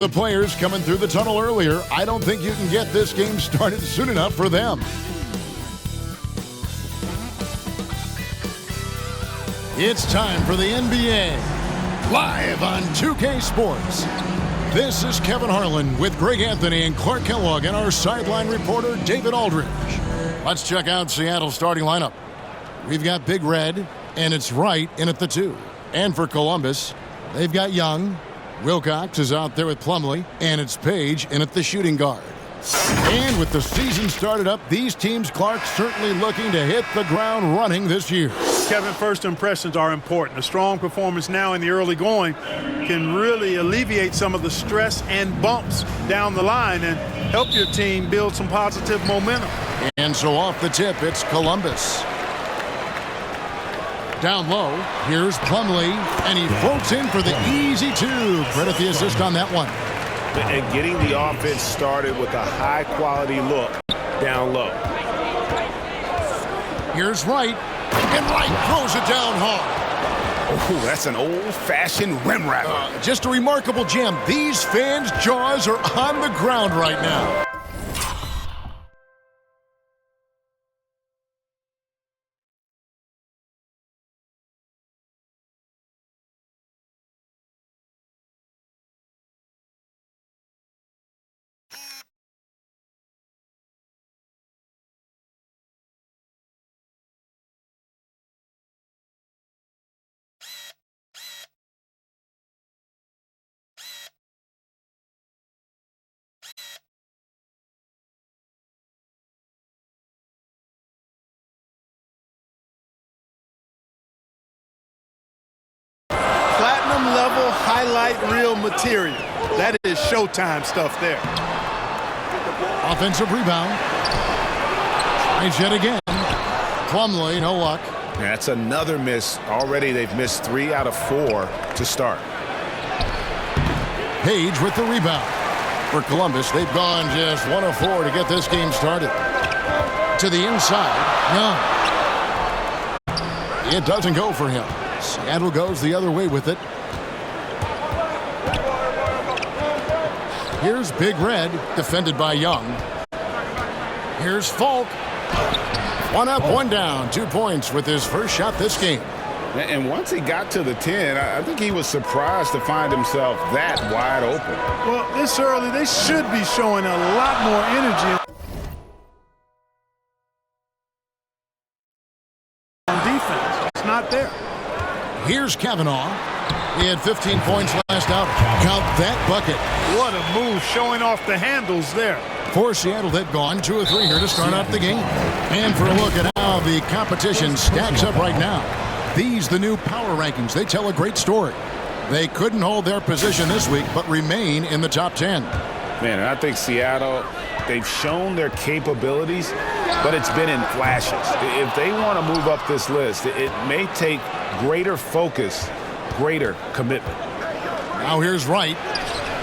The players coming through the tunnel earlier. I don't think you can get this game started soon enough for them. It's time for the NBA, live on 2K Sports. This is Kevin Harlan with Greg Anthony and Clark Kellogg and our sideline reporter, David Aldridge. Let's check out Seattle's starting lineup. We've got Big Red, and it's Wright in at the 2. And for Columbus, they've got Young. Wilcox is out there with Plumlee, and it's Page in at the shooting guard. And with the season started up, these teams, Clark, certainly looking to hit the ground running this year. Kevin, first impressions are important. A strong performance now in the early going can really alleviate some of the stress and bumps down the line and help your team build some positive momentum. And so off the tip, it's Columbus. Down low, here's Plumlee, and he floats in for the easy 2. Credit the assist on that one. And getting the offense started with a high-quality look down low. Here's Wright, and Wright throws it down hard. Oh, that's an old-fashioned rim wrapper. Just a remarkable jam. These fans' jaws are on the ground right now. Level highlight reel material. That is Showtime stuff there. Offensive rebound. Tries yet again. Plumlee, no luck. That's another miss. Already they've missed 3 out of 4 to start. Page with the rebound. For Columbus, they've gone just 1 of 4 to get this game started. To the inside. Young. It doesn't go for him. Seattle goes the other way with it. Here's Big Red, defended by Young. Here's Falk. 1 up, 1 down. 2 points with his first shot this game. And once he got to the 10, I think he was surprised to find himself that wide open. Well, this early, they should be showing a lot more energy on defense. It's not there. Here's Kavanaugh. He had 15 points last out. Count that bucket. What a move, showing off the handles there. For Seattle, they've gone 2 of 3 here to start out the game. And for a look at how the competition stacks up right now. These, the new power rankings, they tell a great story. They couldn't hold their position this week, but remain in the top 10. Man, I think Seattle, they've shown their capabilities, but it's been in flashes. If they want to move up this list, it may take greater focus, greater commitment. Now here's Wright.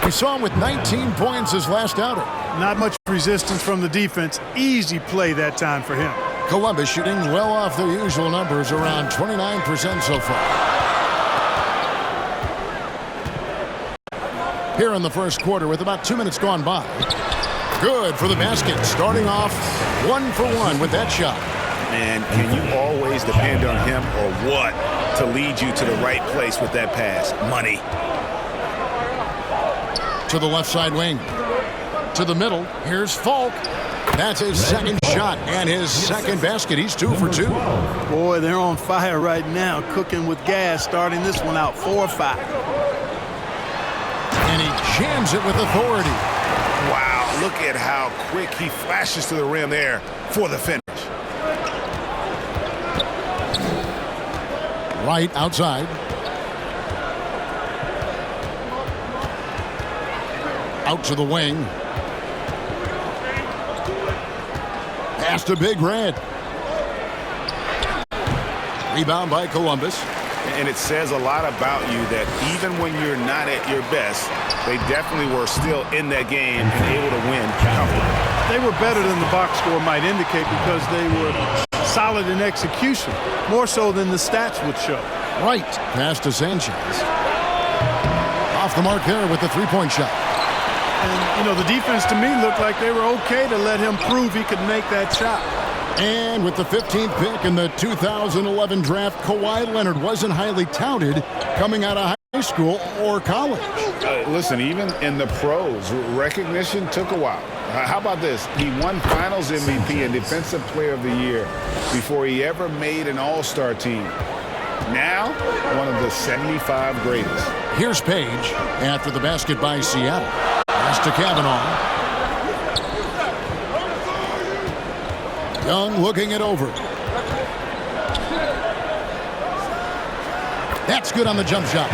We saw him with 19 points his last outing. Not much resistance from the defense. Easy play that time for him. Columbus shooting well off their usual numbers, around 29% so far. Here in the first quarter with about 2 minutes gone by. Good for the basket, starting off 1 for 1 with that shot. And can you always depend on him or what to lead you to the right place with that pass? Money. To the left side wing. To the middle. Here's Falk. That's his second shot and his second basket. He's 2 for 2. Boy, they're on fire right now, cooking with gas, starting this one out 4-5. And he jams it with authority. Wow, look at how quick he flashes to the rim there for the finish. Right outside. Out to the wing. Pass to Big Red. Rebound by Columbus. And it says a lot about you that even when you're not at your best, they definitely were still in that game and able to win comfortably. They were better than the box score might indicate because they were solid in execution, more so than the stats would show. Right. Pass to Sanchez. Off the mark there with the three-point shot. And, you know, the defense to me looked like they were okay to let him prove he could make that shot. And with the 15th pick in the 2011 draft, Kawhi Leonard wasn't highly touted coming out of high school or college. Listen, even in the pros, recognition took a while. How about this? He won Finals MVP and Defensive Player of the Year before he ever made an All-Star team. Now, one of the 75 greatest. Here's Page after the basket by Seattle. Pass to Kavanaugh. Young looking it over. That's good on the jump shot.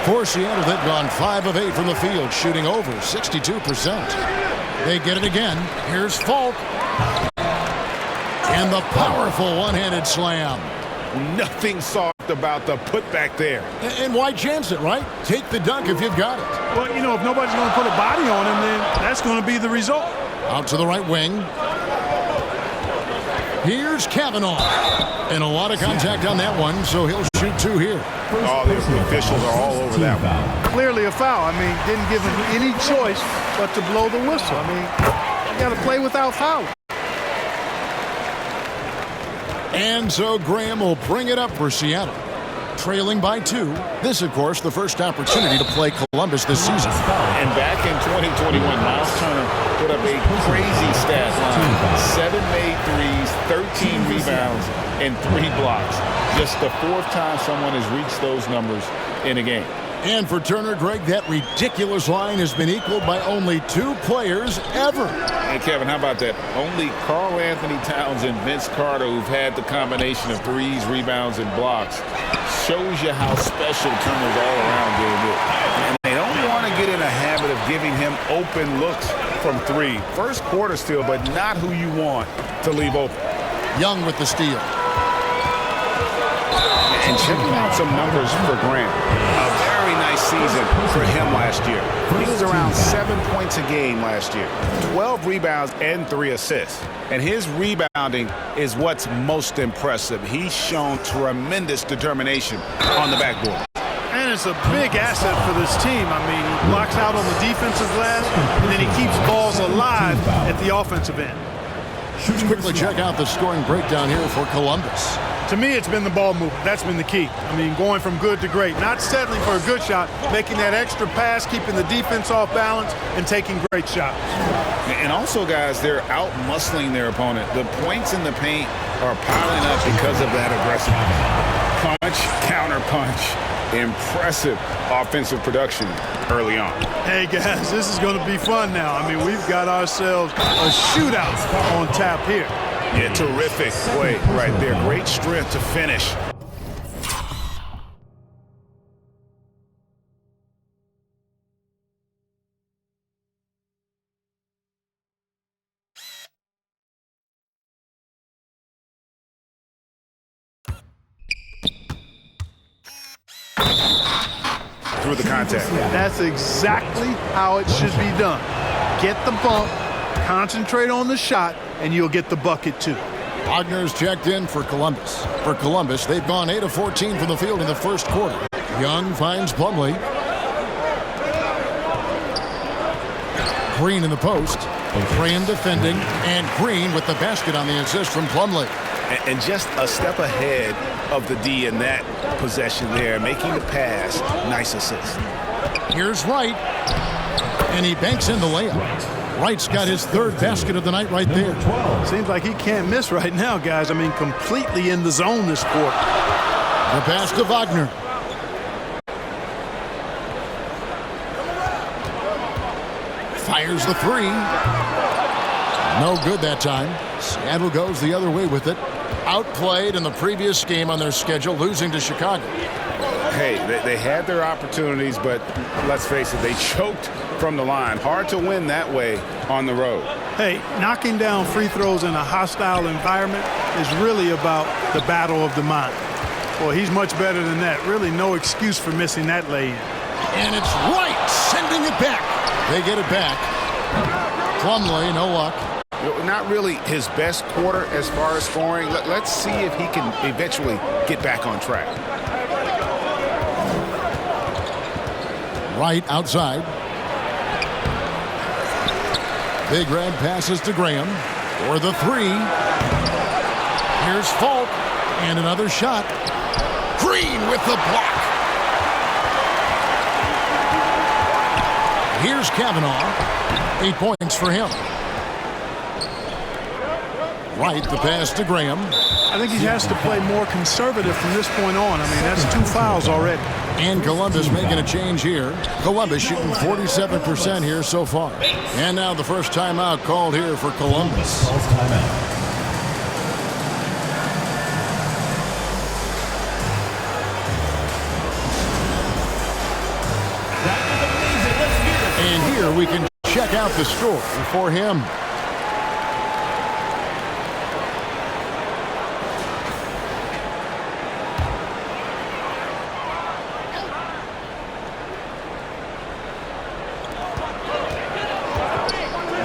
For Seattle, they've gone 5 of 8 from the field, shooting over 62%. They get it again. Here's Falk. And the powerful one-handed slam. Nothing soft about the putback there. And why chance it, right? Take the dunk if you've got it. Well, you know, if nobody's going to put a body on him, then that's going to be the result. Out to the right wing. Here's Kavanaugh. And a lot of contact on that one, so he'll shoot 2 here. Oh, the officials are all over that one. Clearly a foul. I mean, didn't give him any choice but to blow the whistle. I mean, you got to play without foul. And so Graham will bring it up for Seattle. Trailing by 2. This, of course, the first opportunity to play Columbus this season. And back in 2021, Miles Turner put up a crazy stat line. 7 made threes, 13 rebounds, and 3 blocks. Just the 4th time someone has reached those numbers in a game. And for Turner, Greg, that ridiculous line has been equaled by only 2 players ever. And Kevin, how about that? Only Karl Anthony Towns and Vince Carter, who've had the combination of threes, rebounds, and blocks, shows you how special Turner's all-around game is. And they don't want to get in a habit of giving him open looks from 3. First quarter still, but not who you want to leave open. Young with the steal. And checking out some numbers for Grant. A very nice season for him last year. He was around 7 points a game last year, 12 rebounds and 3 assists. And his rebounding is what's most impressive. He's shown tremendous determination on the backboard. And it's a big asset for this team. I mean, he blocks out on the defensive glass, and then he keeps balls alive at the offensive end. Let's quickly check out the scoring breakdown here for Columbus. To me, it's been the ball movement. That's been the key. I mean, going from good to great. Not settling for a good shot, making that extra pass, keeping the defense off balance, and taking great shots. And also, guys, they're out-muscling their opponent. The points in the paint are piling up because of that aggressiveness. Punch, counter punch. Impressive offensive production early on. Hey, guys, this is going to be fun now. I mean, we've got ourselves a shootout on tap here. Yeah, terrific play right there. Great strength to finish. Through the contact. That's exactly how it should be done. Get the bump, concentrate on the shot, and you'll get the bucket too. Wagner's checked in for Columbus. For Columbus, they've gone 8 of 14 from the field in the first quarter. Young finds Plumlee. Green in the post. Graham defending, and Green with the basket on the assist from Plumlee. And just a step ahead of the D in that possession there, making the pass. Nice assist. Here's Wright, and he banks in the layup. Wright's got his 3rd basket of the night right there. Seems like he can't miss right now, guys. I mean, completely in the zone this quarter. The pass to Wagner. Fires the 3. No good that time. Seattle goes the other way with it. Outplayed in the previous game on their schedule, losing to Chicago. Hey, they had their opportunities, but let's face it, they choked from the line. Hard to win that way on the road. Hey, knocking down free throws in a hostile environment is really about the battle of the mind. Well, he's much better than that. Really no excuse for missing that lay-in. And it's Wright sending it They get it back. Plumlee, no luck. Not really his best quarter as far as scoring. Let's see if he can eventually get back on track. Right outside. Big Red passes to Graham for the three. Here's Falk and another shot. Green with the block. Here's Kavanaugh. 8 points for him. Right, the pass to Graham. I think he has to play more conservative from this point on. I mean, that's 2 fouls already. And Columbus making a change here. Columbus shooting 47% here so far. And now the first timeout called here for Columbus. And here we can check out the score for him.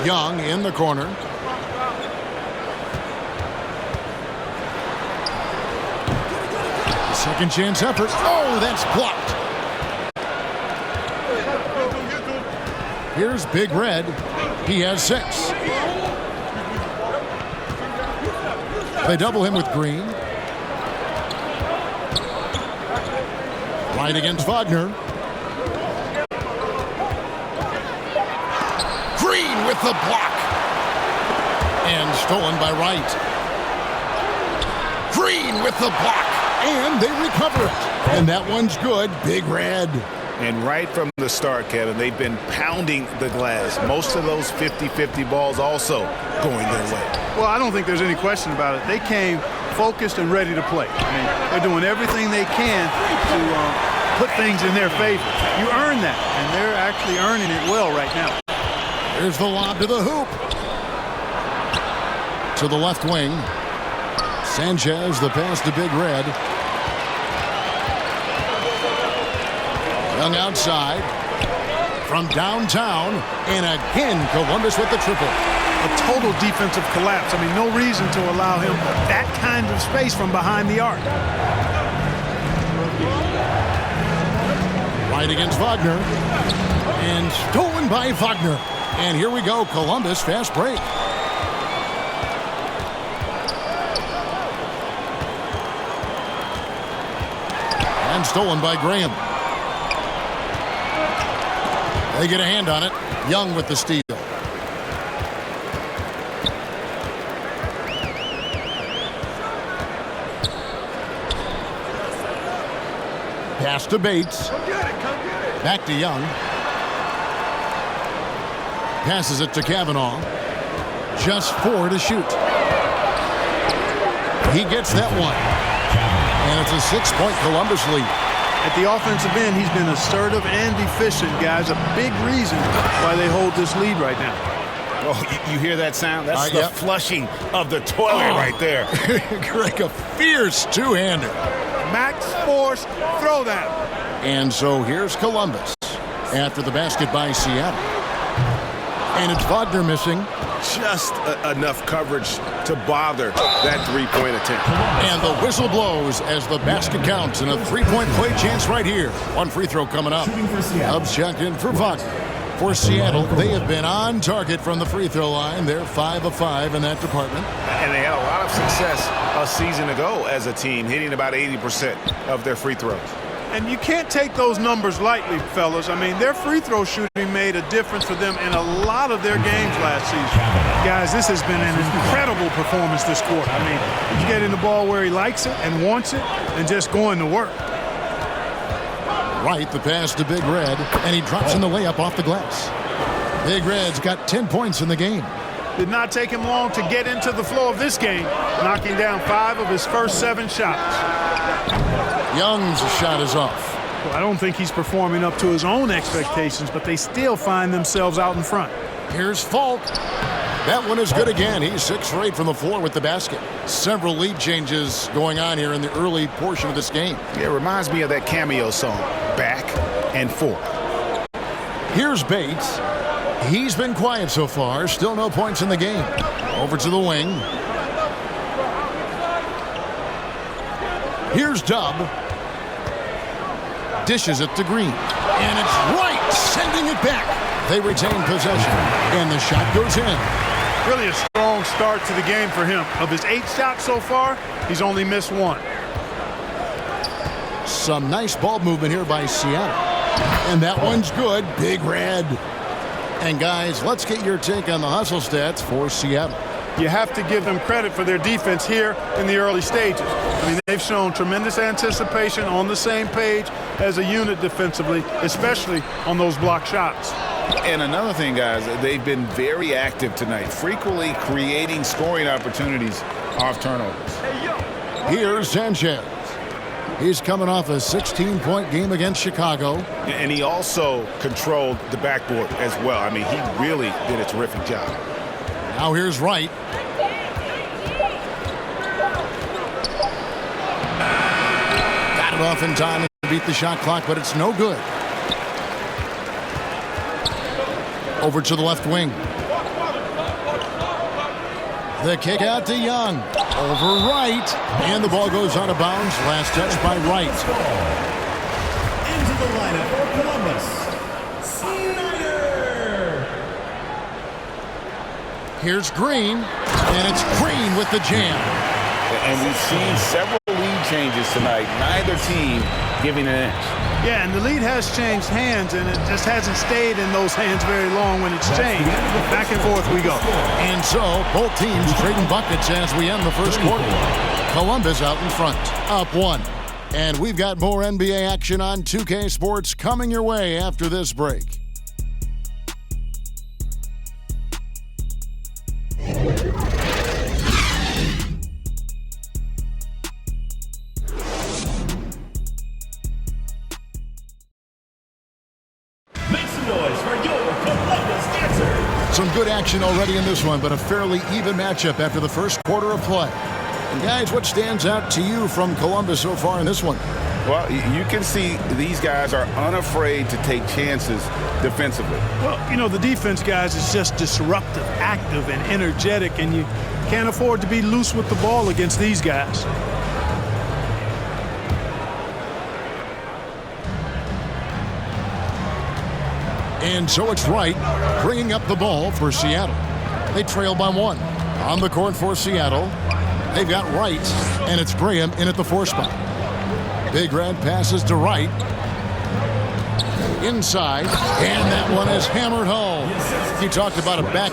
Young in the corner. Second chance effort. Oh, that's blocked. Here's Big Red. He has 6. They double him with Green. Right against Wagner. Green with the block. And stolen by Wright. Green with the block. And they recover it. And that one's good. Big Red. And right from the start, Kevin, they've been pounding the glass. Most of those 50-50 balls also going their way. Well, I don't think there's any question about it. They came focused and ready to play. I mean, they're doing everything they can to put things in their favor. You earn that, and they're actually earning it well right now. Here's the lob to the hoop. To the left wing. Sanchez, the pass to Big Red. Young outside. From downtown. And again, Columbus with the triple. A total defensive collapse. I mean, no reason to allow him that kind of space from behind the arc. Right against Wagner. And stolen by Wagner. And here we go, Columbus fast break. And stolen by Graham. They get a hand on it. Young with the steal. Pass to Bates. Back to Young. Passes it to Kavanaugh. Just 4 to shoot. He gets that one. And it's a 6-point Columbus lead. At the offensive end, he's been assertive and efficient, guys. A big reason why they hold this lead right now. Oh, you hear that sound? That's the flushing of the toilet right there. Greg, a fierce two-hander. Max force throwdown. And so here's Columbus after the basket by Seattle. And it's Wagner missing. Just enough coverage to bother that three-point attempt. And the whistle blows as the basket counts and a three-point play chance right here. One free throw coming up. Dubs checked in for Wagner. For Seattle, they have been on target from the free throw line. They're 5 of 5 in that department. And they had a lot of success a season ago as a team, hitting about 80% of their free throws. And you can't take those numbers lightly, fellas. I mean, their free throw shooting made a difference for them in a lot of their games last season. Guys, this has been an incredible performance this quarter. I mean, he's getting the ball where he likes it and wants it and just going to work. Right, the pass to Big Red, and he drops in the layup off the glass. Big Red's got 10 points in the game. Did not take him long to get into the flow of this game, knocking down 5 of his first 7 shots. Young's shot is off. Well, I don't think he's performing up to his own expectations, but they still find themselves out in front. Here's Falk. That one is good again. He's 6 for 8 from the floor with the basket. Several lead changes going on here in the early portion of this game. Yeah, it reminds me of that Cameo song, Back and Forth. Here's Bates. He's been quiet so far. Still no points in the game. Over to the wing. Here's Dub. Dishes it to Green. And it's right, sending it back. They retain possession. And the shot goes in. Really a strong start to the game for him. Of his 8 shots so far, he's only missed 1. Some nice ball movement here by Seattle. And that one's good. Big red. And guys, let's get your take on the hustle stats for Seattle. You have to give them credit for their defense here in the early stages. I mean, they've shown tremendous anticipation, on the same page as a unit defensively, especially on those block shots. And another thing, guys, they've been very active tonight, frequently creating scoring opportunities off turnovers. Here's Sanchez. He's coming off a 16-point game against Chicago. And he also controlled the backboard as well. I mean, he really did a terrific job. Now here's Wright. Got it off in time to beat the shot clock, but it's no good. Over to the left wing. The kick out to Young. Over Wright. And the ball goes out of bounds. Last touch by Wright. Into the lineup for Columbus, Snyder. Here's Green. And it's Green with the jam. And we've seen several lead changes tonight. Neither team giving an inch. Yeah, and the lead has changed hands, and it just hasn't stayed in those hands very long when it's changed. Back and forth we go. And so, both teams trading buckets as we end the first quarter. Columbus out in front, up 1. And we've got more NBA action on 2K Sports coming your way after this break. Some good action already in this one, but a fairly even matchup after the first quarter of play. And guys, what stands out to you from Columbus so far in this one? Well, you can see these guys are unafraid to take chances defensively. Well, you know, the defense, guys, is just disruptive, active, and energetic, and you can't afford to be loose with the ball against these guys. And so it's Wright bringing up the ball for Seattle. They trail by 1. On the court for Seattle, they've got Wright, and it's Graham in at the 4 spot. Big Red passes to Wright. Inside, and that one is hammered home. You talked about a back.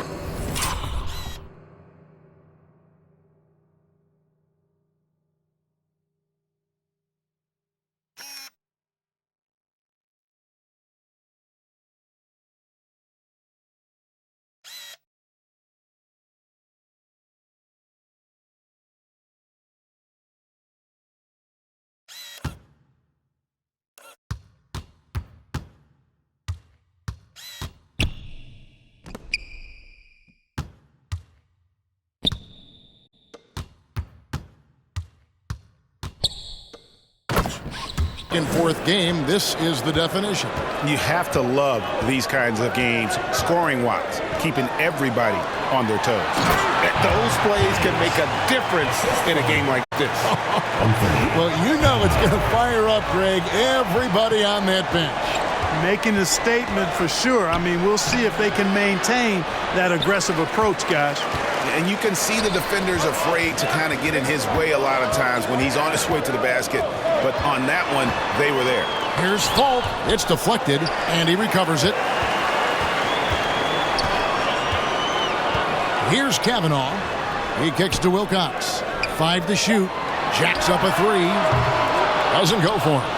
In 4th game, this is the definition. You have to love these kinds of games, scoring-wise, keeping everybody on their toes. Those plays can make a difference in a game like this. Well, you know it's going to fire up, Greg, everybody on that bench. Making a statement for sure. I mean, we'll see if they can maintain that aggressive approach, guys. And you can see the defenders afraid to kind of get in his way a lot of times when he's on his way to the basket. But on that one, they were there. Here's Fultz. It's deflected, and he recovers it. Here's Kavanaugh. He kicks to Wilcox. 5 to shoot. Jacks up a 3. Doesn't go for him.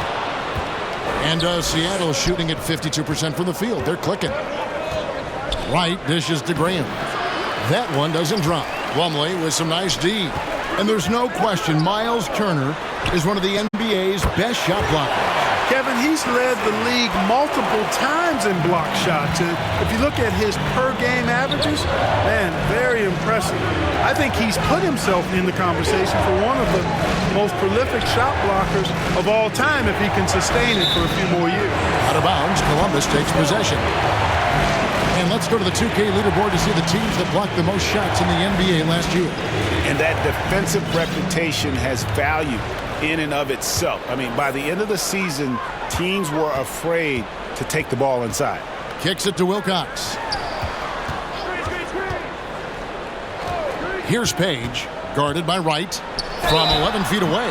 And Seattle shooting at 52% from the field. They're clicking. Wright dishes to Graham. That one doesn't drop. Plumlee with some nice D. And there's no question Miles Turner is one of the NBA's best shot blockers. Kevin, he's led the league multiple times in block shots. And if you look at his per-game averages, man, very impressive. I think he's put himself in the conversation for one of the most prolific shot blockers of all time if he can sustain it for a few more years. Out of bounds, Columbus takes possession. And let's go to the 2K leaderboard to see the teams that blocked the most shots in the NBA last year. And that defensive reputation has value in and of itself. I mean, by the end of the season, teams were afraid to take the ball inside. Kicks it to Wilcox. Here's Page, guarded by Wright from 11 feet away,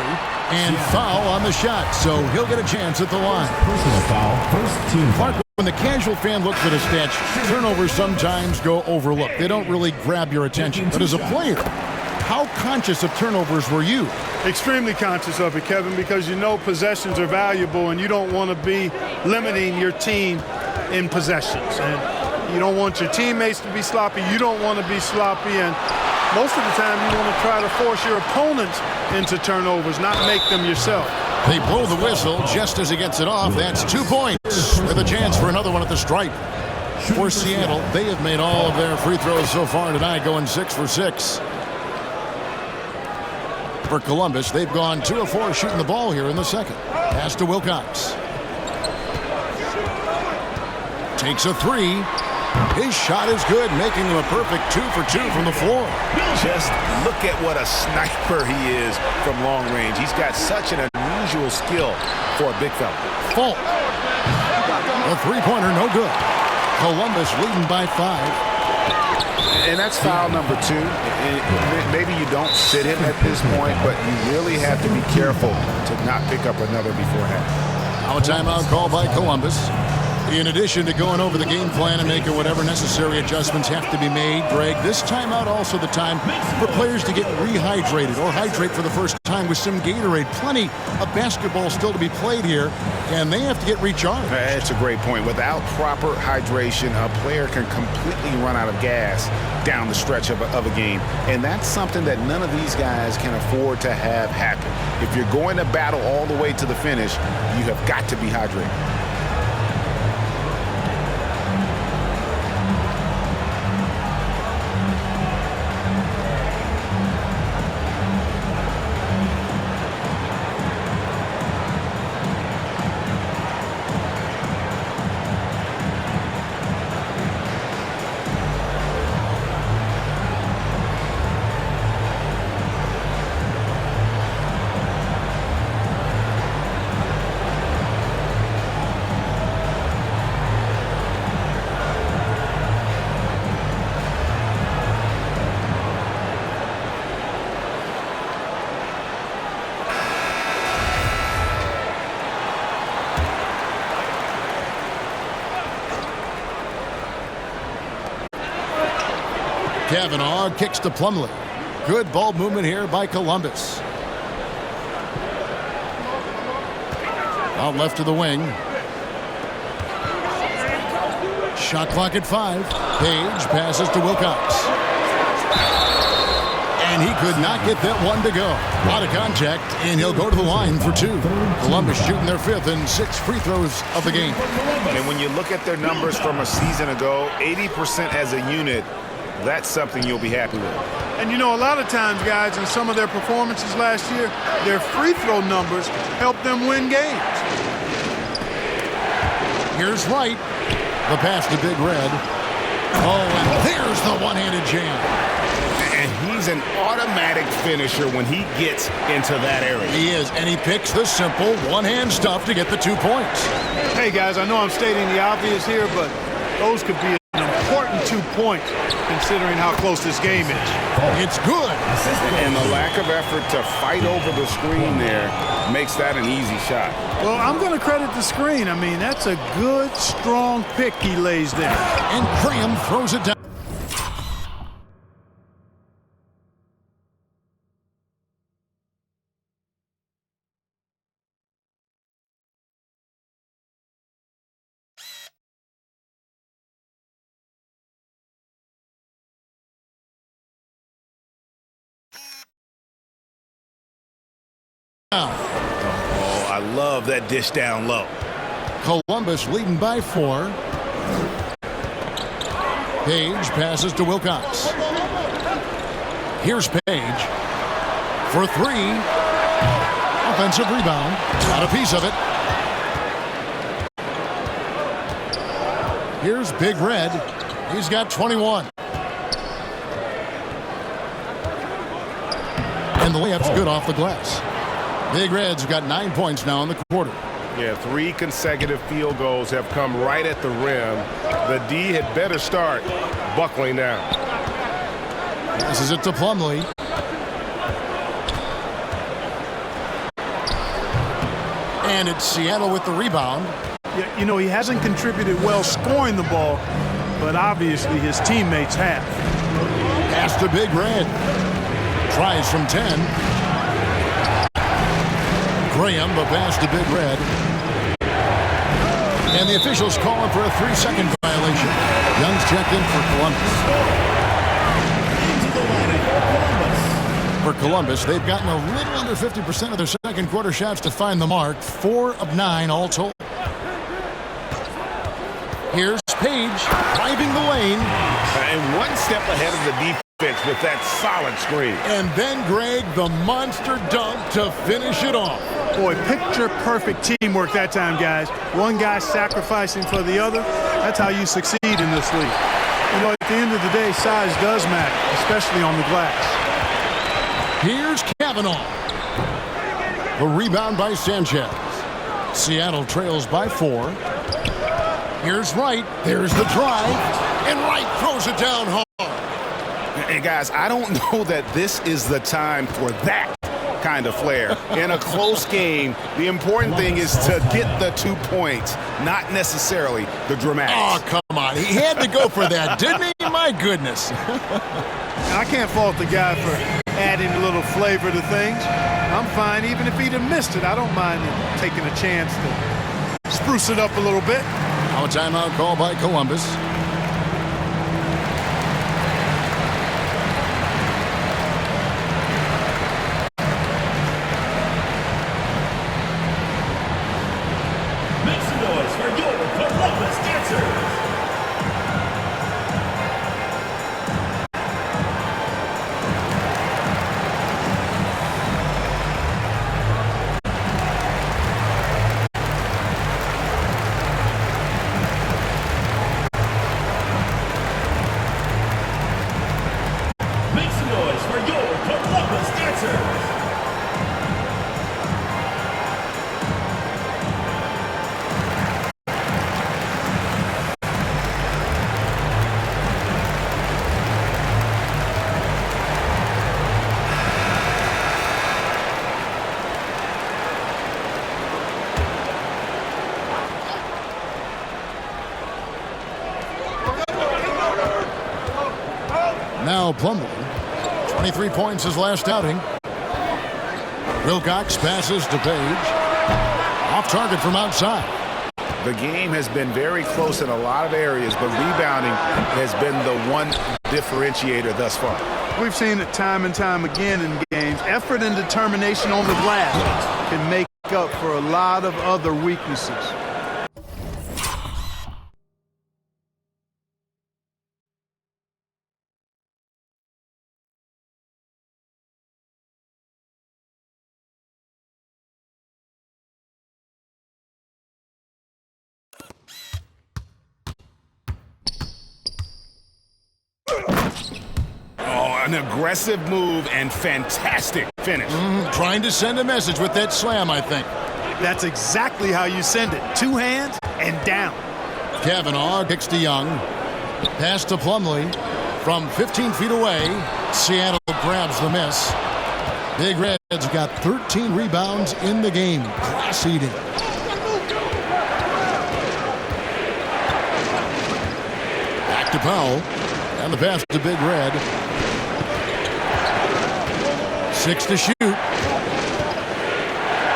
and foul on the shot, so he'll get a chance at the line. Personal foul, first team foul. When the casual fan looks at a stat, turnovers sometimes go overlooked. They don't really grab your attention. But as a player, how conscious of turnovers were you? Extremely conscious of it, Kevin, because you know possessions are valuable and you don't want to be limiting your team in possessions. And you don't want your teammates to be sloppy. You don't want to be sloppy. And most of the time you want to try to force your opponents into turnovers, not make them yourself. They blow the whistle just as he gets it off. That's 2 points with a chance for another one at the stripe. For Seattle, they have made all of their free throws so far tonight, going 6 for 6. For Columbus, they've gone 2 of 4 shooting the ball here in the second. Pass to Wilcox. Takes a 3. His shot is good, making him a perfect 2 for 2 from the floor. Just look at what a sniper he is from long range. He's got such an unusual skill for a big fella. Fault. A three-pointer, no good. Columbus leading by 5. And that's foul number 2. Maybe you don't sit him at this point, but you really have to be careful to not pick up another beforehand. Now a timeout call by Columbus. In addition to going over the game plan and making whatever necessary adjustments have to be made, Greg, this timeout also the time for players to get rehydrated or hydrate for the first time with some Gatorade. Plenty of basketball still to be played here, and they have to get recharged. That's a great point. Without proper hydration, a player can completely run out of gas down the stretch of a game, and that's something that none of these guys can afford to have happen. If you're going to battle all the way to the finish, you have got to be hydrated. Kavanaugh kicks to Plumlee. Good ball movement here by Columbus. Out left to the wing. Shot clock at 5. Page passes to Wilcox. And he could not get that one to go. Out of contact, and he'll go to the line for 2. Columbus shooting their 5th and 6 free throws of the game. And when you look at their numbers from a season ago, 80% as a unit, that's something you'll be happy with. And you know, a lot of times, guys, in some of their performances last year, their free throw numbers helped them win games. Here's Wright. The pass to Big Red. Oh, and there's the one-handed jam. And he's an automatic finisher when he gets into that area. He is, and he picks the simple one-hand stuff to get the 2 points. Hey, guys, I know I'm stating the obvious here, but those could be an important 2 points considering how close this game is. It's good. And the lack of effort to fight over the screen there makes that an easy shot. Well, I'm going to credit the screen. I mean, that's a good, strong pick he lays there. And Graham throws it down. Oh, I love that dish down low. Columbus leading by 4. Page passes to Wilcox. Here's Page for 3. Offensive rebound. Got a piece of it. Here's Big Red. He's got 21. And the layup's good off the glass. Big Reds have got 9 points now in the quarter. Yeah, 3 consecutive field goals have come right at the rim. The D had better start buckling down. This is it to Plumlee. And it's Seattle with the rebound. Yeah, you know, he hasn't contributed well scoring the ball, but obviously his teammates have. Pass to Big Red. Tries from 10. Graham, the pass to Big Red. And the officials calling for a 3-second violation. Young's checked in for Columbus. For Columbus, they've gotten a little under 50% of their second quarter shots to find the mark. 4 of 9 all told. Here's Page driving the lane. And one step ahead of the defense with that solid screen. And then, Greg, the monster dunk to finish it off. Boy, picture-perfect teamwork that time, guys. One guy sacrificing for the other. That's how you succeed in this league. You know, at the end of the day, size does matter, especially on the glass. Here's Kavanaugh. The rebound by Sanchez. Seattle trails by 4. Here's Wright. There's the drive. And Wright throws it down hard. Hey, guys, I don't know that this is the time for that kind of flair. In a close game, the important thing is to get the 2 points, not necessarily the dramatics. Oh, come on. He had to go for that, didn't he? My goodness. I can't fault the guy for adding a little flavor to things. I'm fine. Even if he'd have missed it, I don't mind him taking a chance to spruce it up a little bit. Now a timeout call by Columbus. Make some noise for your Columbus dancers. Make some noise for your Columbus dancers. Now Plumlee. 23 points his last outing. Wilcox passes to Page. Off target from outside. The game has been very close in a lot of areas, but rebounding has been the one differentiator thus far. We've seen it time and time again in games. Effort and determination on the glass can make up for a lot of other weaknesses. An aggressive move and fantastic finish. Trying to send a message with that slam, I think. That's exactly how you send it. 2 hands and down. Kavanaugh kicks to Young. Pass to Plumlee. From 15 feet away, Seattle grabs the miss. Big Red's got 13 rebounds in the game. Class eating. Back to Powell. And the pass to Big Red. 6 to shoot.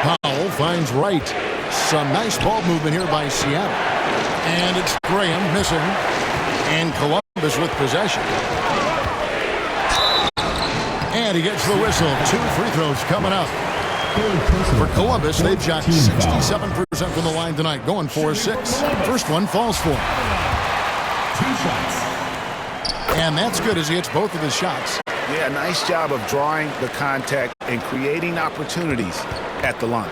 Powell finds Wright. Some nice ball movement here by Seattle. And it's Graham missing. And Columbus with possession. And he gets the whistle. 2 free throws coming up. For Columbus, they've shot 67% from the line tonight, going 4-6. First one falls for him. 2 shots. And that's good as he hits both of his shots. Yeah, nice job of drawing the contact and creating opportunities at the line.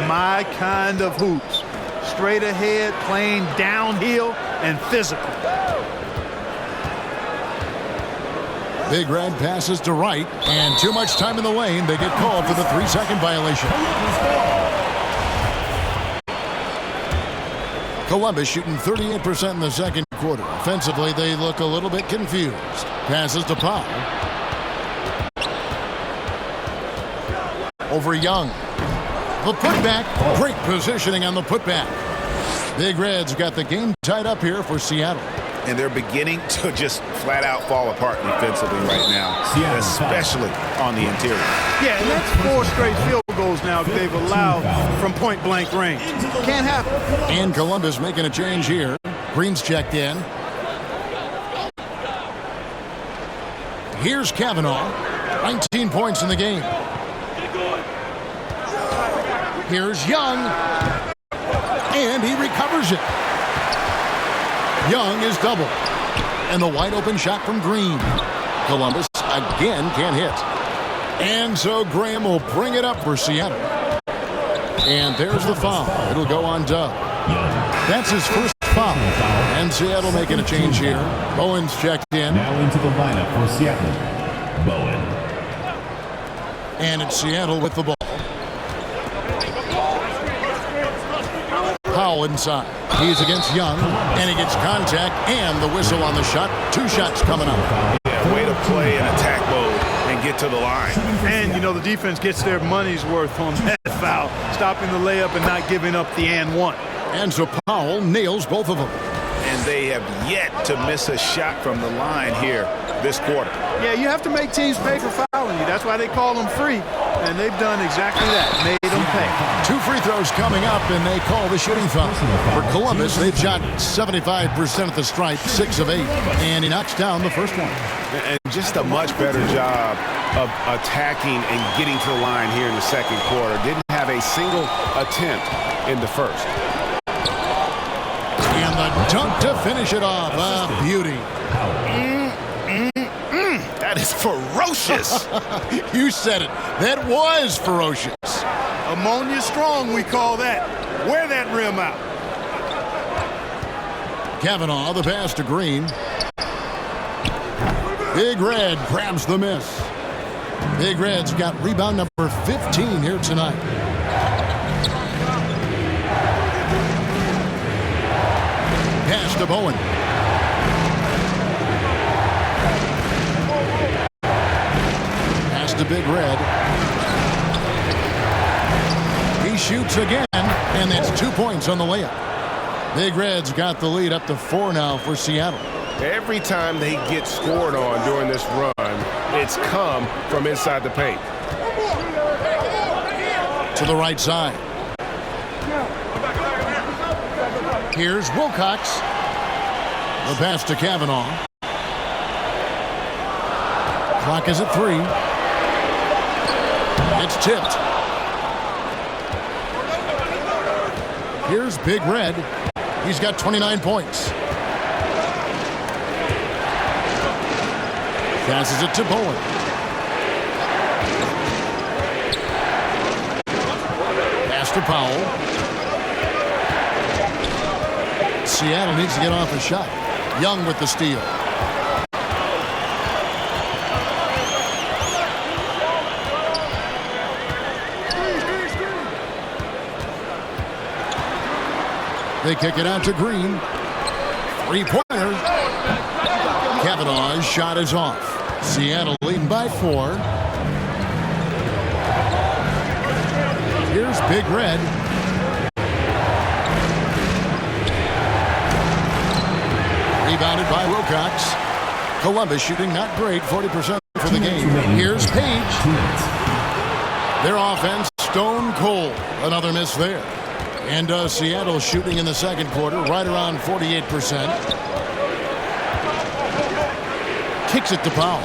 My kind of hoops. Straight ahead, playing downhill, and physical. Big Red passes to right, and too much time in the lane. They get called for the 3-second violation. Columbus shooting 38% in the second quarter. Offensively, they look a little bit confused. Passes to Powell. Over Young. The putback. Great positioning on the putback. Big Red's got the game tied up here for Seattle. And they're beginning to just flat out fall apart defensively right now, especially on the interior. Yeah, and that's 4 straight field goals now that they've allowed from point-blank range. Can't happen. And Columbus making a change here. Green's checked in. Here's Kavanaugh. 19 points in the game. Here's Young. And he recovers it. Young is double. And the wide open shot from Green. Columbus again can't hit. And so Graham will bring it up for Seattle. And there's the foul. It'll go on Dub. That's his first foul. And Seattle making a change here. Bowen's checked in. Now into the lineup for Seattle, Bowen. And it's Seattle with the ball. Powell inside. He's against Young, and he gets contact and the whistle on the shot. 2 shots coming up. Yeah, way to play in attack mode and get to the line. And, you know, the defense gets their money's worth on that foul, stopping the layup and not giving up the and one. And so Powell nails both of them. And they have yet to miss a shot from the line here this quarter. Yeah, you have to make teams pay for fouling you. That's why they call them free. And they've done exactly that, made them pay. 2 free throws coming up, and they call the shooting foul. For Columbus, they've shot 75% at the stripe, 6 of 8. And he knocks down the first one. And just a much better job of attacking and getting to the line here in the second quarter. Didn't have a single attempt in the first. And the dunk to finish it off. A beauty. That is ferocious. You said it. That was ferocious. Ammonia strong, we call that. Wear that rim out. Kavanaugh, the pass to Green. Big Red grabs the miss. Big Red's got rebound number 15 here tonight. Pass to Bowen. Pass to Big Red. He shoots again, and that's 2 points on the layup. Big Red's got the lead up to 4 now for Seattle. Every time they get scored on during this run, it's come from inside the paint. To the right side. Here's Wilcox. The pass to Kavanaugh. Clock is at 3. It's tipped. Here's Big Red. He's got 29 points. Passes it to Bowen. Pass to Powell. Seattle needs to get off a shot. Young with the steal. They kick it out to Green. 3-pointer. Kavanaugh's shot is off. Seattle leading by 4. Here's Big Red. Rebounded by Wilcox. Columbus shooting not great, 40% for the game. Here's Page. Their offense stone cold. Another miss there. And Seattle shooting in the second quarter right around 48%. Kicks it to Powell.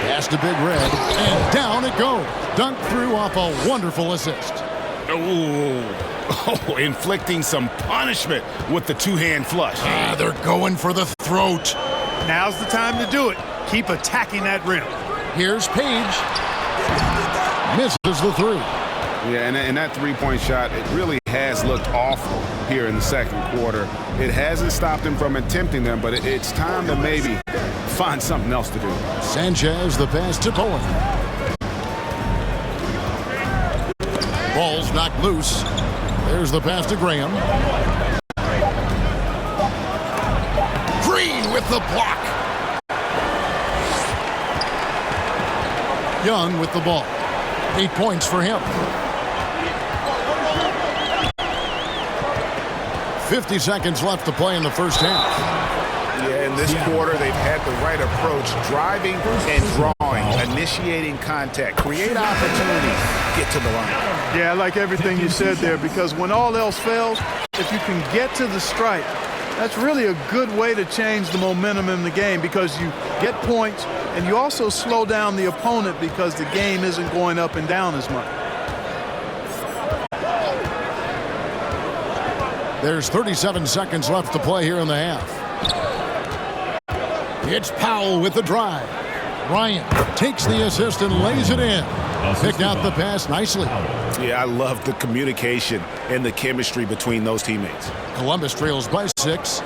Pass to Big Red. And down it goes. Dunked through off a wonderful assist. Oh, inflicting some punishment with the two-hand flush. They're going for the throat. Now's the time to do it. Keep attacking that rim. Here's Page. Misses the 3. Yeah, and that three-point shot, it really has looked awful here in the second quarter. It hasn't stopped him from attempting them, but it's time to maybe find something else to do. Sanchez, the pass to Bowen. Ball's knocked loose. There's the pass to Graham. Green with the block. Young with the ball. 8 points for him. 50 seconds left to play in the first half. Yeah, in this quarter, they've had the right approach, driving and drawing, initiating contact, create opportunities, get to the line. Yeah, I like everything you said there, because when all else fails, if you can get to the stripe, that's really a good way to change the momentum in the game, because you get points and you also slow down the opponent because the game isn't going up and down as much. There's 37 seconds left to play here in the half. It's Powell with the drive. Ryan takes the assist and lays it in. Picked out the pass nicely. Yeah, I love the communication and the chemistry between those teammates. Columbus trails by 6.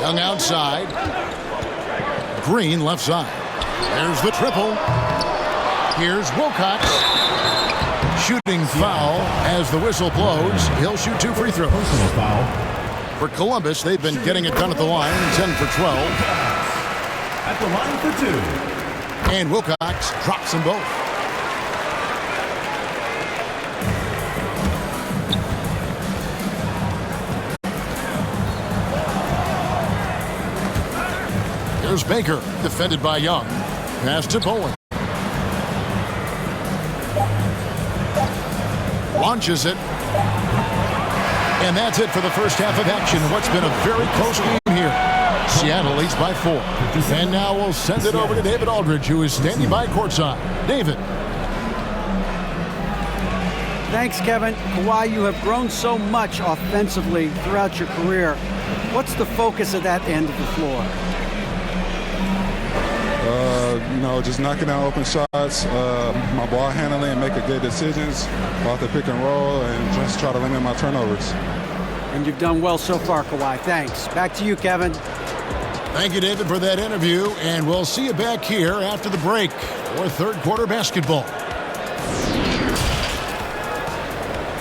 Young outside. Green left side. There's the triple. Here's Wilcox. Shooting foul as the whistle blows. He'll shoot 2 free throws. Personal foul. For Columbus, they've been getting it done at the line. 10 for 12. At the line for 2. And Wilcox drops them both. There's Baker, defended by Young. Pass to Bowen. Launches it. And that's it for the first half of action. What's been a very close game here. Seattle leads by 4. And now we'll send it over to David Aldridge, who is standing by courtside. David. Thanks, Kevin. Kawhi, you have grown so much offensively throughout your career. What's the focus of that end of the floor? Just knocking down open shots, my ball handling and making good decisions off the pick and roll, and just try to limit my turnovers. And you've done well so far, Kawhi. Thanks. Back to you, Kevin. Thank you, David, for that interview, and we'll see you back here after the break for third quarter basketball.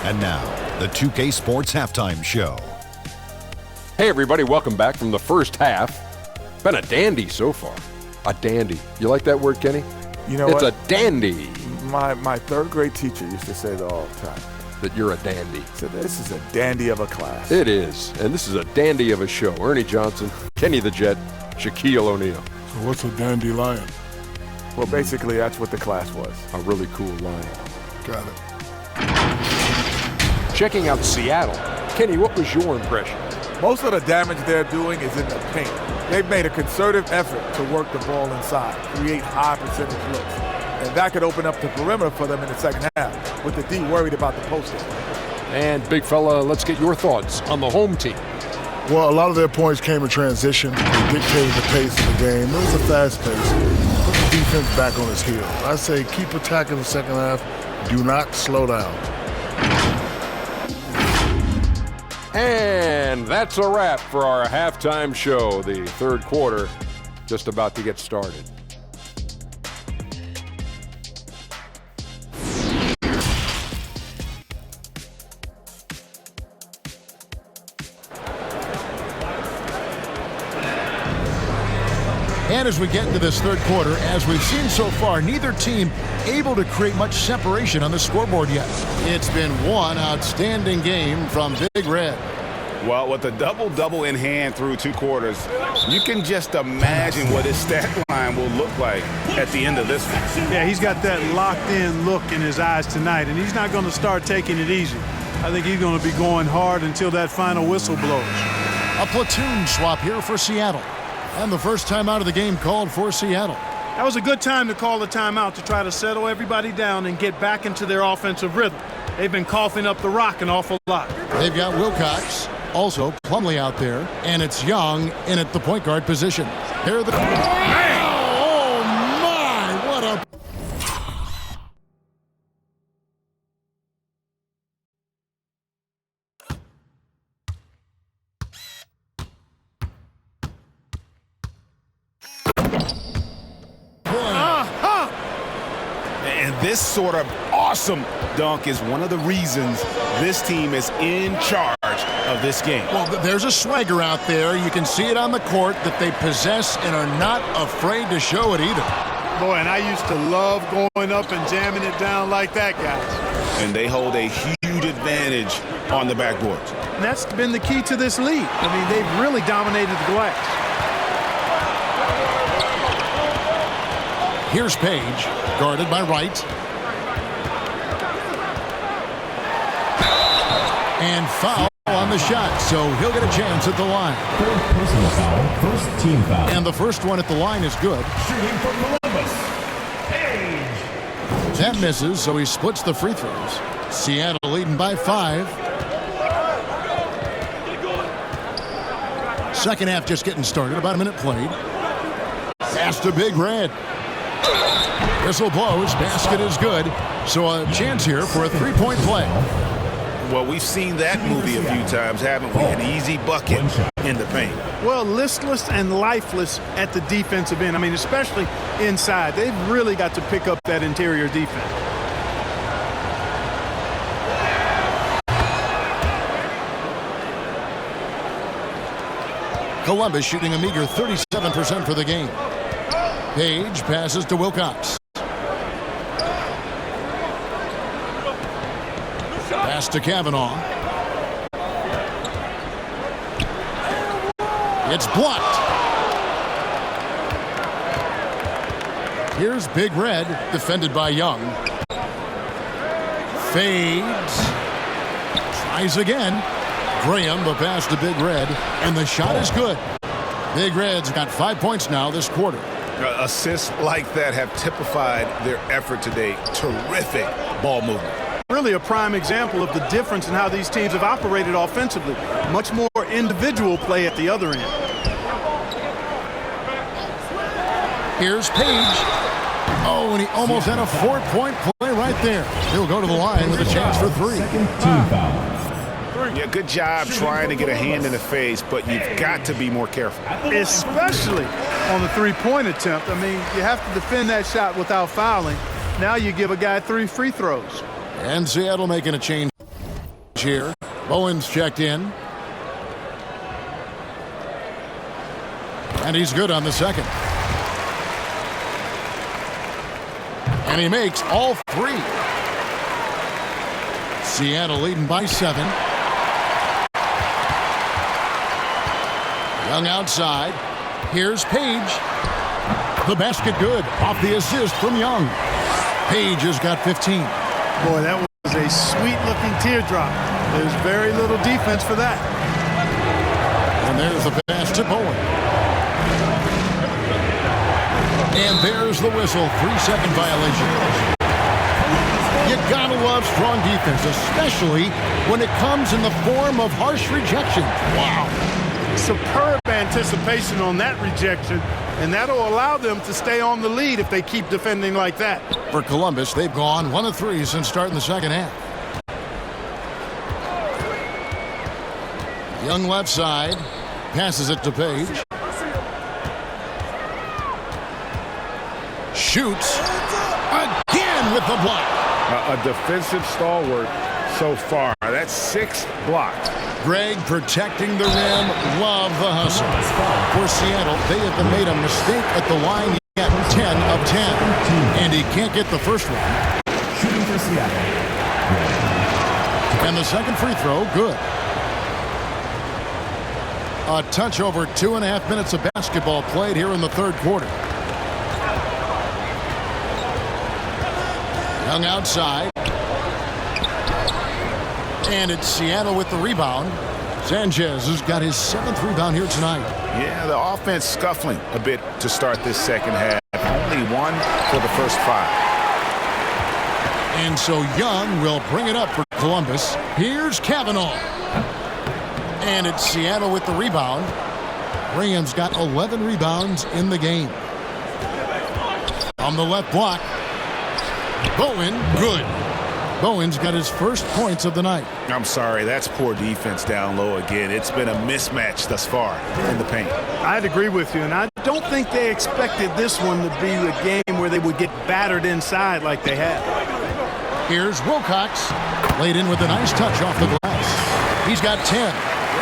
And now, the 2K Sports Halftime Show. Hey, everybody, welcome back from the first half. Been a dandy so far. A dandy. You like that word, Kenny? You know it's what? A dandy. My third grade teacher used to say that all the time. That you're a dandy. So this is a dandy of a class. It is. And this is a dandy of a show. Ernie Johnson, Kenny the Jet, Shaquille O'Neal. So what's a dandelion? Well, basically, that's what the class was. A really cool line. Got it. Checking out Seattle. Kenny, what was your impression? Most of the damage they're doing is in the paint. They've made a concerted effort to work the ball inside, create high percentage looks. And that could open up the perimeter for them in the second half, with the D worried about the post game. And, big fella, let's get your thoughts on the home team. Well, a lot of their points came in transition. They dictated the pace of the game. It was a fast pace. Put the defense back on its heels. I say keep attacking the second half. Do not slow down. And that's a wrap for our halftime show. The third quarter just about to get started. And as we get into this third quarter, as we've seen so far, neither team able to create much separation on the scoreboard yet. It's been one outstanding game from Big Red. Well, with a double-double in hand through 2 quarters, you can just imagine what his stat line will look like at the end of this one. Yeah, he's got that locked-in look in his eyes tonight, and he's not going to start taking it easy. I think he's going to be going hard until that final whistle blows. A platoon swap here for Seattle. And the first time out of the game called for Seattle. That was a good time to call the timeout to try to settle everybody down and get back into their offensive rhythm. They've been coughing up the rock an awful lot. They've got Wilcox, also Plumlee out there, and it's Young in at the point guard position. Here are the... Oh, my! What a... And this sort of awesome dunk is one of the reasons this team is in charge of this game. Well, there's a swagger out there. You can see it on the court that they possess and are not afraid to show it either. Boy, and I used to love going up and jamming it down like that, guys. And they hold a huge advantage on the backboards. And that's been the key to this league. I mean, they've really dominated the glass. Here's Page, guarded by Wright. And foul on the shot, so he'll get a chance at the line. Third personal foul, first team foul. And the first one at the line is good. Shooting for Columbus, Page. That misses, so he splits the free throws. Seattle leading by 5. Second half just getting started, about a minute played. Pass to Big Red. Whistle blows, basket is good. So a chance here for a three-point play. Well, we've seen that movie a few times, haven't we? An easy bucket in the paint. Well, listless and lifeless at the defensive end. I mean, especially inside. They've really got to pick up that interior defense. Columbus shooting a meager 37% for the game. Page passes to Wilcox. Pass to Kavanaugh. It's blocked. Here's Big Red, defended by Young. Fades. Tries again. Graham, the pass to Big Red, and the shot is good. Big Red's got 5 points now this quarter. Assists like that have typified their effort today. Terrific ball movement. Really a prime example of the difference in how these teams have operated offensively. Much more individual play at the other end. Here's Page. Oh, and he almost had a 4-point play right there. He'll go to the line with a chance for 3. Second team foul. Yeah, good job trying to get a hand in the face, but you've got to be more careful. Especially on the three-point attempt. I mean, you have to defend that shot without fouling. Now you give a guy 3 free throws. And Seattle making a change here. Bowen's checked in. And he's good on the second. And he makes all 3. Seattle leading by 7. Young outside. Here's Page. The basket good off the assist from Young. Page has got 15. Boy, that was a sweet-looking teardrop. There's very little defense for that. And there's the pass to Bowen. And there's the whistle. 3-second violation. You gotta love strong defense, especially when it comes in the form of harsh rejection. Wow. Superb anticipation on that rejection, and that'll allow them to stay on the lead if they keep defending like that. For Columbus, they've gone 1 of 3 since starting the second half. Young left side, passes it to Page. Shoots again with the block. A defensive stalwart so far. That's 6 blocks. Greg protecting the rim. Love the hustle. For Seattle, they have made a mistake at the line yet. 10 of 10. And he can't get the first one. Shooting for Seattle. And the second free throw, good. A touch over 2.5 minutes of basketball played here in the third quarter. Young outside. And it's Seattle with the rebound. Sanchez has got his 7th rebound here tonight. Yeah, the offense scuffling a bit to start this second half. Only 1 for the first 5. And so Young will bring it up for Columbus. Here's Kavanaugh. And it's Seattle with the rebound. Graham's got 11 rebounds in the game. On the left block. Bowen, good. Bowen's got his first points of the night. I'm sorry, that's poor defense down low again. It's been a mismatch thus far in the paint. I'd agree with you, and I don't think they expected this one to be a game where they would get battered inside like they have. Here's Wilcox, laid in with a nice touch off the glass. He's got 10.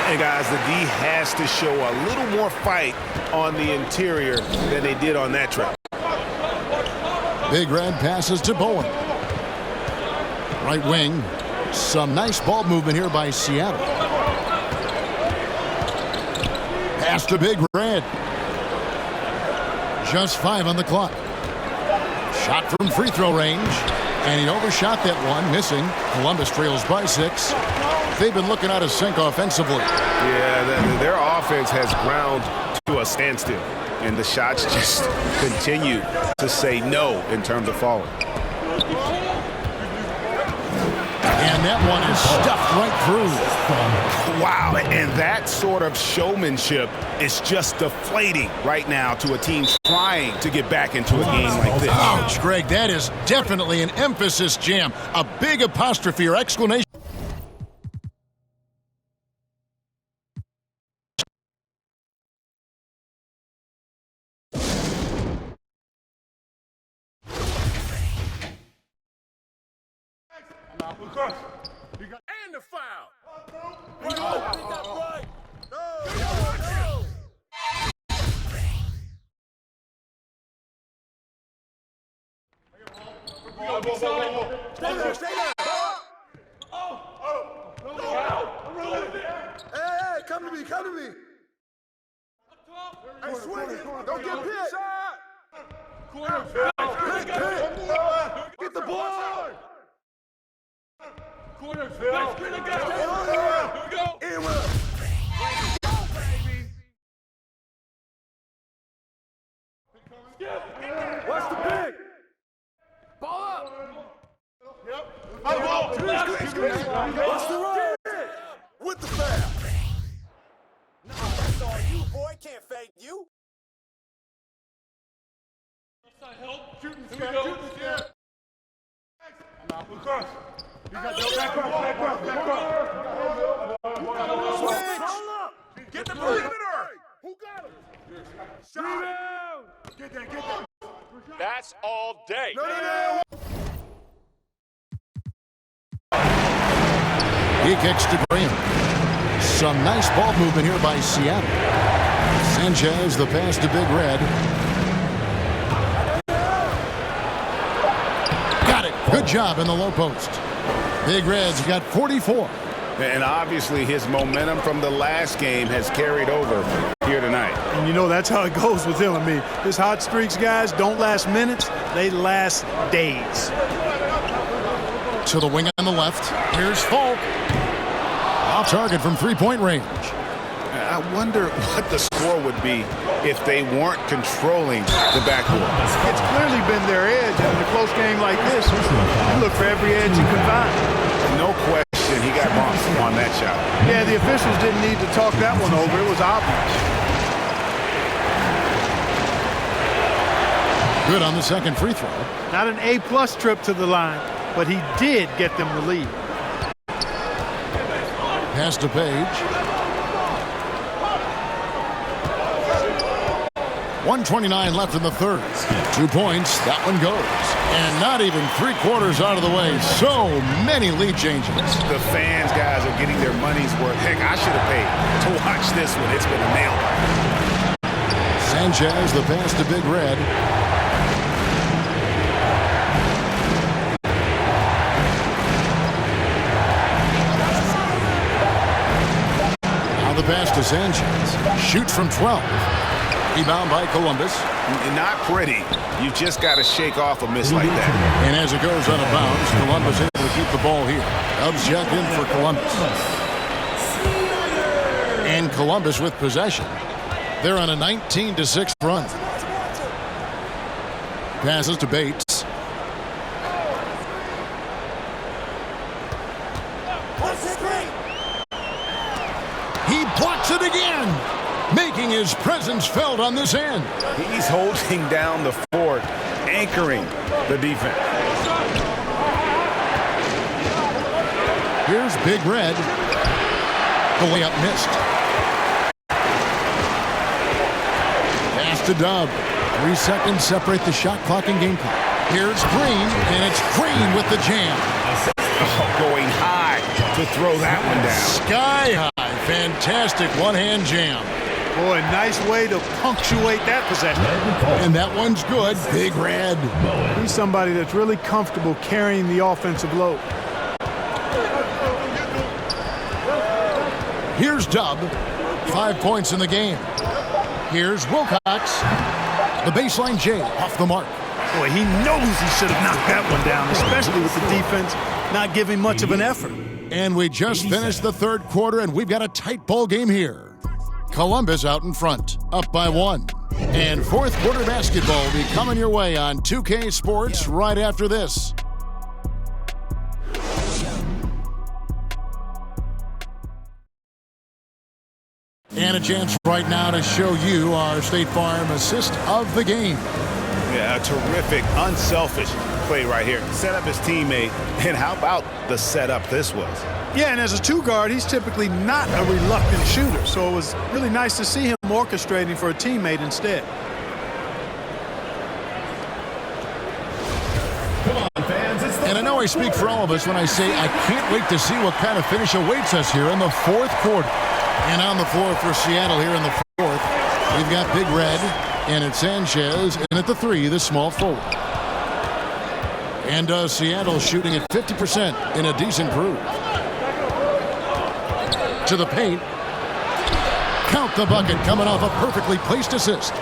And guys, the D has to show a little more fight on the interior than they did on that trip. Big Red passes to Bowen. Right wing. Some nice ball movement here by Seattle. Pass to Big Red. Just 5 on the clock. Shot from free throw range. And he overshot that one, missing. Columbus trails by 6. They've been looking out of sync offensively. Yeah, their offense has ground to a standstill. And the shots just continue to say no in terms of falling. And that one is stuffed right through. Wow, and that sort of showmanship is just deflating right now to a team trying to get back into a game like this. Ouch, Greg, that is definitely an emphasis jam. A big apostrophe or exclamation. And the foul. Hey, come to me. Hey, swing. Don't get picked. Get the board. Corner, Phil. Here we go. Watch the pick. Ball up. Yep. Watch the run. With the foul. No, that's all you, boy. Can't fake you. Help. Shooting. Here we go. Across. You got back up. Switch. Get the perimeter. Who got him? Shot. Get that. That's all day. No. He kicks to Graham. Some nice ball movement here by Seattle. Sanchez, the pass to Big Red. Got it. Good job in the low post. Big Red's got 44. And obviously his momentum from the last game has carried over here tonight. And you know that's how it goes with him and me. His hot streaks, guys, don't last minutes. They last days. To the wing on the left. Here's Falk. Off target from three-point range. I wonder what the score would be if they weren't controlling the backcourt. It's clearly been their edge, and in a close game like this, you look for every edge you can find. No question, he got bumped on that shot. Yeah, the officials didn't need to talk that one over. It was obvious. Good on the second free throw. Not an A-plus trip to the line, but he did get them the lead. Pass to Page. 1:29 left in the third. 2 points. That one goes. And not even 3/4 out of the way. So many lead changes. The fans, guys, are getting their money's worth. Heck, I should have paid to watch this one. It's been a nail biter. Sanchez, the pass to Big Red. Now the pass to Sanchez. Shoots from 12. Rebound by Columbus. Not pretty. You just got to shake off a miss like that. And as it goes out of bounds, Columbus able to keep the ball here. Dubs check in for Columbus. And Columbus with possession. They're on a 19-6 run. Passes to Bates. He blocks it again, making his presence felt on this end. He's holding down the fort, anchoring the defense. Here's Big Red. The layup missed. Pass to Dub. 3 seconds separate the shot clock and game clock. Here's Green, and it's Green with the jam. Oh, going high to throw that one down. Sky high. Fantastic one-hand jam. Boy, nice way to punctuate that possession. And that one's good. Big Red. He's somebody that's really comfortable carrying the offensive load. Here's Dub. 5 points in the game. Here's Wilcox. The baseline J off the mark. Boy, he knows he should have knocked that one down, especially with the defense not giving much of an effort. And we just finished the third quarter, and we've got a tight ball game here. Columbus out in front, up by 1. And fourth quarter basketball will be coming your way on 2K Sports right after this. And a chance right now to show you our State Farm assist of the game. Yeah, a terrific, unselfish play right here. Set up his teammate, and how about the setup this was? Yeah, and as a two guard, he's typically not a reluctant shooter, so it was really nice to see him orchestrating for a teammate instead. And I know I speak for all of us when I say I can't wait to see what kind of finish awaits us here in the fourth quarter. And on the floor for Seattle here in the fourth, we've got Big Red, and it's Sanchez, and at the 3, the small forward. And Seattle shooting at 50% in a decent groove. To the paint. Count the bucket coming off a perfectly placed assist.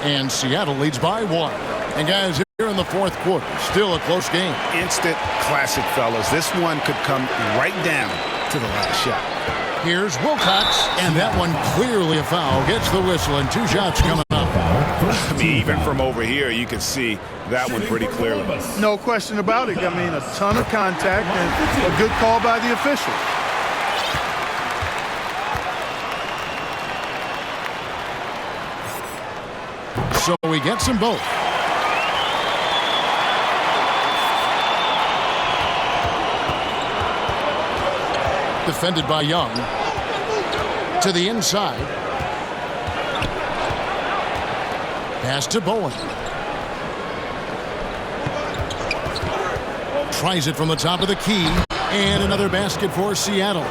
And Seattle leads by 1. And guys, here in the fourth quarter, still a close game. Instant classic, fellas. This one could come right down to the last shot. Here's Wilcox, and that one clearly a foul. Gets the whistle, and 2 shots coming up. I mean, even from over here, you can see that one pretty clearly. No question about it. I mean, a ton of contact and a good call by the official. So he gets them both. Defended by Young. To the inside. Pass to Bowen. Tries it from the top of the key. And another basket for Seattle.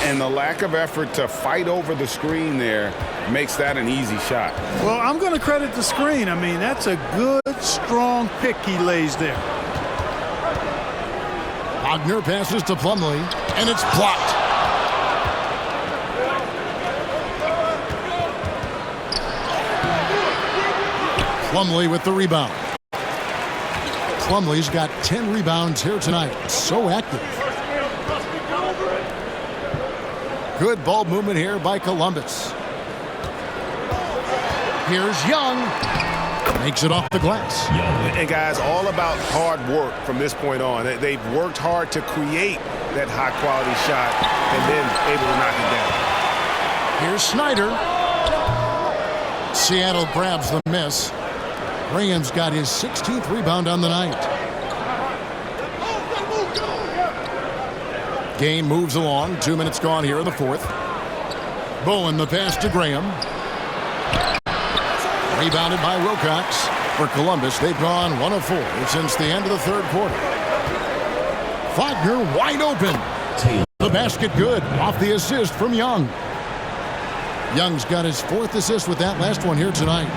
And the lack of effort to fight over the screen there makes that an easy shot. Well, I'm going to credit the screen. I mean, that's a good, strong pick he lays there. Wagner passes to Plumlee, and it's blocked. Plumlee with the rebound. Plumlee's got 10 rebounds here tonight. So active. Good ball movement here by Columbus. Here's Young. Makes it off the glass. And guys, all about hard work from this point on. They've worked hard to create that high-quality shot and then able to knock it down. Here's Snyder. Seattle grabs the miss. Graham's got his 16th rebound on the night. Game moves along. 2 minutes gone here in the fourth. Bowen the pass to Graham. Rebounded by Wilcox. For Columbus, they've gone 1 of 4 since the end of the third quarter. Wagner wide open. The basket good off the assist from Young. Young's got his 4th assist with that last one here tonight.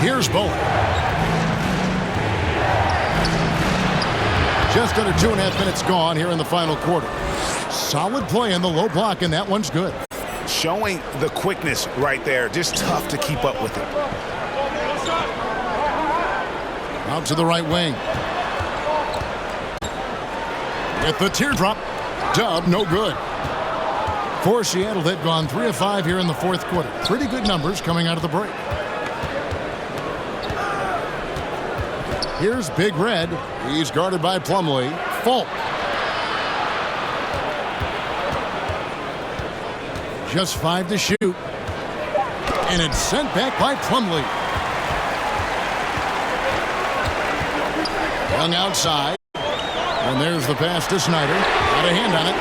Here's Bowen. Just under 2.5 minutes gone here in the final quarter. Solid play in the low block, and that one's good. Showing the quickness right there. Just tough to keep up with it. Out to the right wing. At the teardrop. Dub, no good. For Seattle, they've gone 3 of 5 here in the fourth quarter. Pretty good numbers coming out of the break. Here's Big Red. He's guarded by Plumlee. Falk. Just 5 to shoot. And it's sent back by Plumlee. Young outside. And there's the pass to Snyder. Got a hand on it.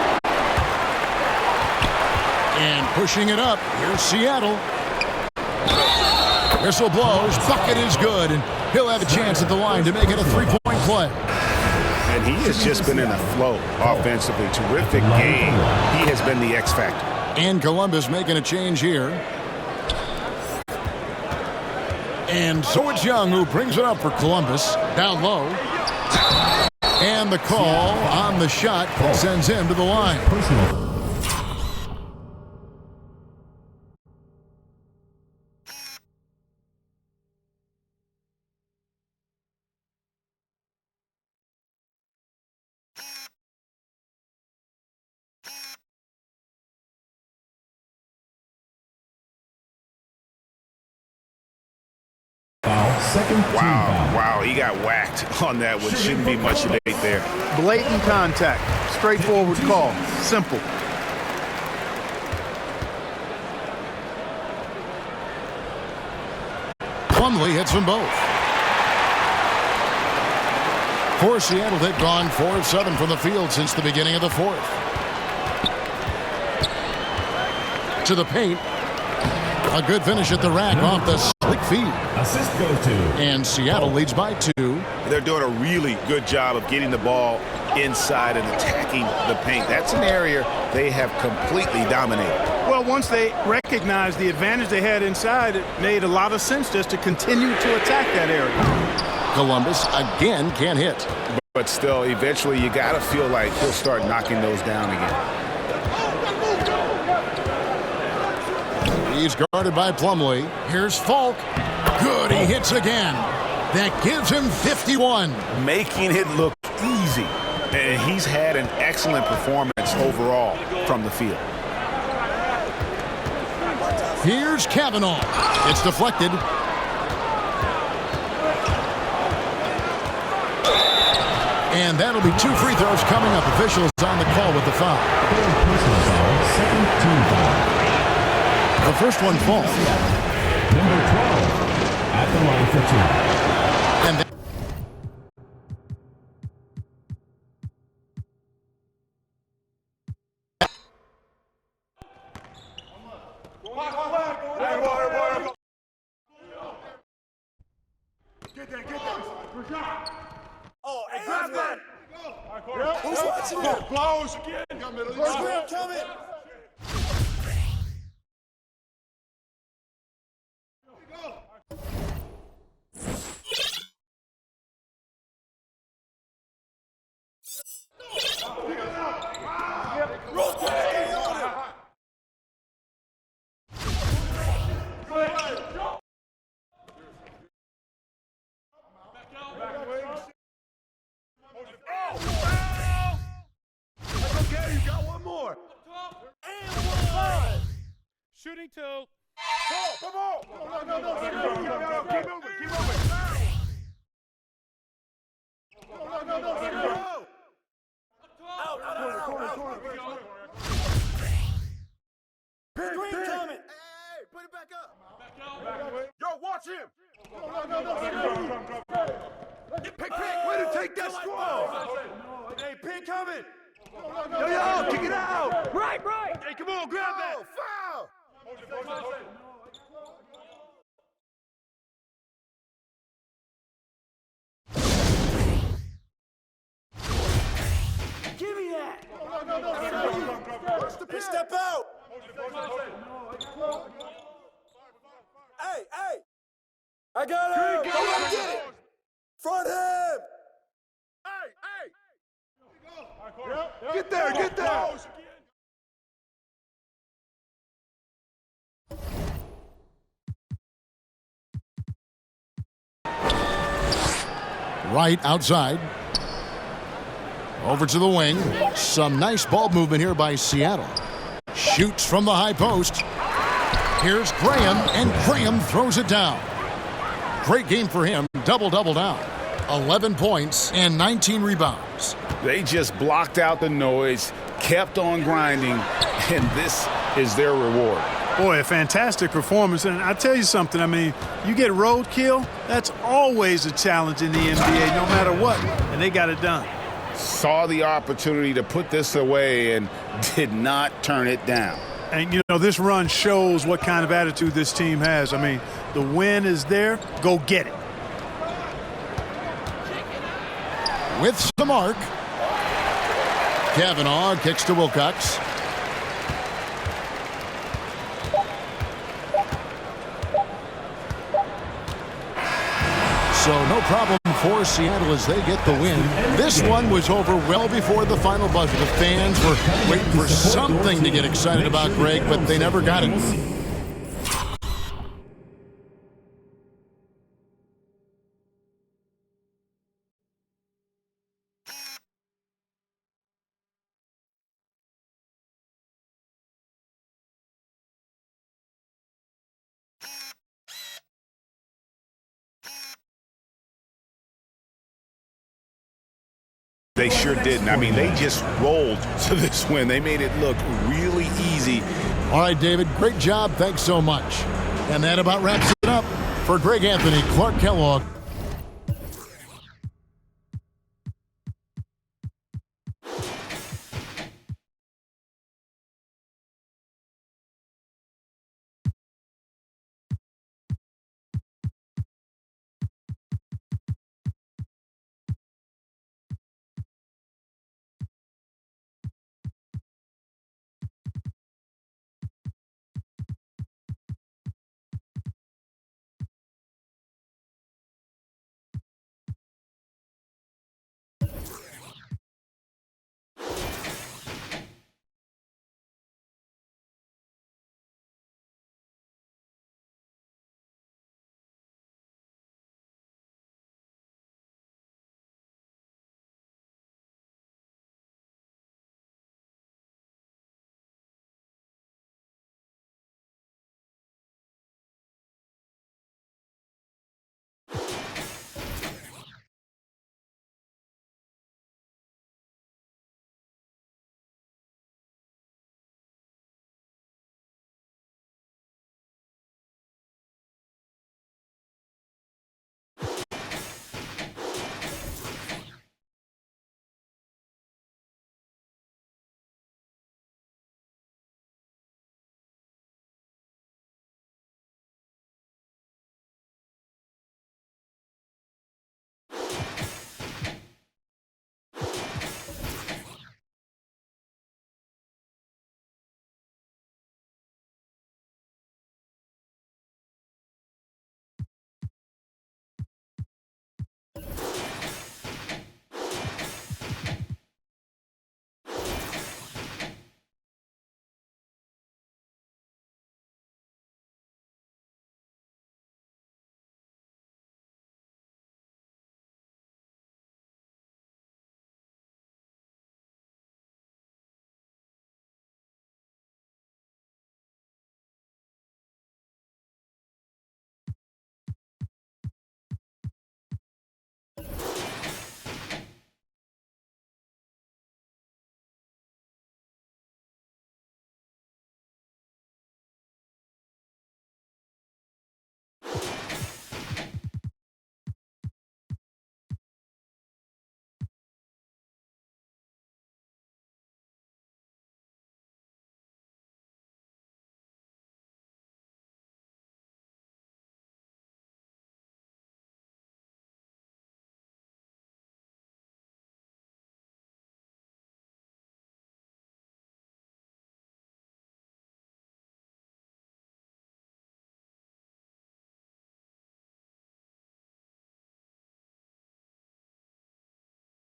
And pushing it up. Here's Seattle. Whistle blows. Bucket is good. And he'll have a chance at the line to make it a three-point play. And he has just been in a flow offensively. Terrific game. He has been the X factor. And Columbus making a change here. And so it's Young who brings it up for Columbus. Down low. And the call on the shot sends him to the line. Wow, he got whacked on that one. Shouldn't be much debate there. Blatant contact. Straightforward call. Simple. Plumlee hits them both. For Seattle, they've gone 4 of 7 from the field since the beginning of the fourth. To the paint. A good finish at the rack off the slick feed. Assist goes to. And Seattle leads by 2. They're doing a really good job of getting the ball inside and attacking the paint. That's an area they have completely dominated. Well, once they recognized the advantage they had inside, it made a lot of sense just to continue to attack that area. Columbus again can't hit. But still, eventually you got to feel like he'll start knocking those down again. He's guarded by Plumlee. Here's Falk. Good, he hits again. That gives him 51. Making it look easy. And he's had an excellent performance overall from the field. Here's Kavanaugh. It's deflected. And that'll be 2 free throws coming up. Officials on the call with the foul. Second team foul. The first one falls. Number 12 at the line for 2. And Get that. Oh, hey, grab that. Who's watching it? Blows again. Coming. Shooting 2. Come on. No. Keep moving. Out. Green coming. Hey, put it back up. Yo, watch him. Pick, way to take that squad. Hey, Pick coming. Yo, kick it out. Right. Hey, come on, grab that. Foul. Give me that. No. Step out. Hey. I got him. Go get it. Front him. Hey. Get there. right outside. Over to the wing. Some nice ball movement here by Seattle. Shoots from the high post. Here's Graham, and Graham throws it down. Great game for him. Double-double down. 11 points and 19 rebounds. They just blocked out the noise, kept on grinding, and this is their reward. Boy, a fantastic performance. And I tell you something, I mean, you get roadkill, that's always a challenge in the NBA, no matter what. and they got it done. Saw the opportunity to put this away and did not turn it down. And, you know, this run shows what kind of attitude this team has. I mean, the win is there. Go get it. With some arc, Kavanaugh kicks to Wilcox. So no problem for Seattle as they get the win. This one was over well before the final buzzer. The fans were waiting for something to get excited about, Greg, but they never got it. They sure didn't. I mean, they just rolled to this win. They made it look really easy. All right, David, great job. Thanks so much. And that about wraps it up. For Greg Anthony, Clark Kellogg.